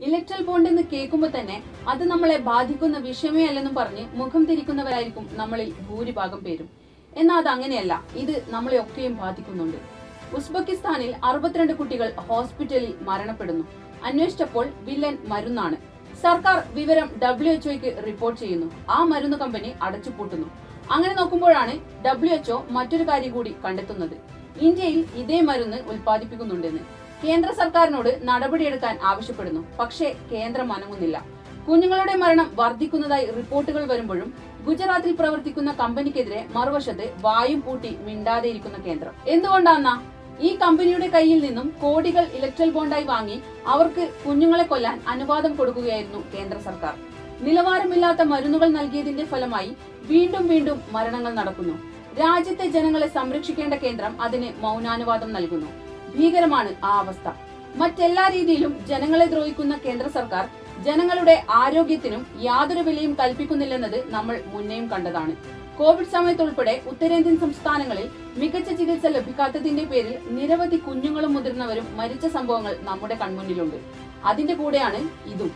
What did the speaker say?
Electoral bond എന്ന് കേൾക്കുമ്പോൾ തന്നെ അത് നമ്മളെ ബാധിക്കുന്ന വിഷയമേ അല്ലെന്നും പറഞ്ഞ് മുഖം തിരിക്കുന്നവരായിരിക്കും നമ്മളിൽ ഭൂരിഭാഗം പേരും. എന്നാൽ അത് അങ്ങനെയല്ല, ഇത് നമ്മളെ ഒക്കെയും ബാധിക്കുന്നുണ്ട്. ഉസ്ബെക്കിസ്ഥാനിൽ 62 കുട്ടികൾ ഹോസ്പിറ്റലിൽ മരണപ്പെടുന്നു. അന്വേഷിച്ചപ്പോൾ വില്ലൻ മരുന്നാണ്. സർക്കാർ വിവരം WHO റിപ്പോർട്ട് ചെയ്യുന്നു. ആ മരുന്ന് കമ്പനി അടച്ചുപൂട്ടുന്നു. അങ്ങനെ നോക്കുമ്പോഴാണ് WHO മറ്റൊരു കാര്യം കൂടി കണ്ടെത്തുന്നത്. ഇന്ത്യയിൽ ഇതേ മരുന്ന് ഉൽപ്പാദിപ്പിക്കുന്നുണ്ടെന്ന്. കേന്ദ്ര സർക്കാരിനോട് നടപടിയെടുക്കാൻ ആവശ്യപ്പെടുന്നു. പക്ഷേ കേന്ദ്രം അനങ്ങുന്നില്ല. കുഞ്ഞുങ്ങളുടെ മരണം വർദ്ധിക്കുന്നതായി റിപ്പോർട്ടുകൾ വരുമ്പോഴും ഗുജറാത്തിൽ പ്രവർത്തിക്കുന്ന കമ്പനിക്കെതിരെ മറുവശത്ത് വായും പൂട്ടി മിണ്ടാതെയിരിക്കുന്ന കേന്ദ്രം. എന്തുകൊണ്ടാന്നാ? ഈ കമ്പനിയുടെ കയ്യിൽ നിന്നും കോടികൾ ഇലക്ട്രൽ ബോണ്ടായി വാങ്ങി അവർക്ക് കുഞ്ഞുങ്ങളെ കൊല്ലാൻ അനുവാദം കൊടുക്കുകയായിരുന്നു കേന്ദ്ര സർക്കാർ. നിലവാരമില്ലാത്ത മരുന്നുകൾ നൽകിയതിന്റെ ഫലമായി വീണ്ടും വീണ്ടും മരണങ്ങൾ നടക്കുന്നു. രാജ്യത്തെ ജനങ്ങളെ സംരക്ഷിക്കേണ്ട കേന്ദ്രം അതിന് മൗനാനുവാദം നൽകുന്നു. ഭീകരമാണ് ആ അവസ്ഥ. മറ്റെല്ലാ രീതിയിലും ജനങ്ങളെ ദ്രോഹിക്കുന്ന കേന്ദ്ര സർക്കാർ ജനങ്ങളുടെ ആരോഗ്യത്തിനും യാതൊരു വിലയും കൽപ്പിക്കുന്നില്ലെന്നത് നമ്മൾ മുന്നേയും കണ്ടതാണ്. കോവിഡ് സമയത്തുൾപ്പെടെ ഉത്തരേന്ത്യൻ സംസ്ഥാനങ്ങളിൽ മികച്ച ചികിത്സ ലഭിക്കാത്തതിന്റെ പേരിൽ നിരവധി കുഞ്ഞുങ്ങളും മുതിർന്നവരും മരിച്ച സംഭവങ്ങൾ നമ്മുടെ കൺമുന്നിലുണ്ട്. അതിന്റെ കൂടെയാണ് ഇതും.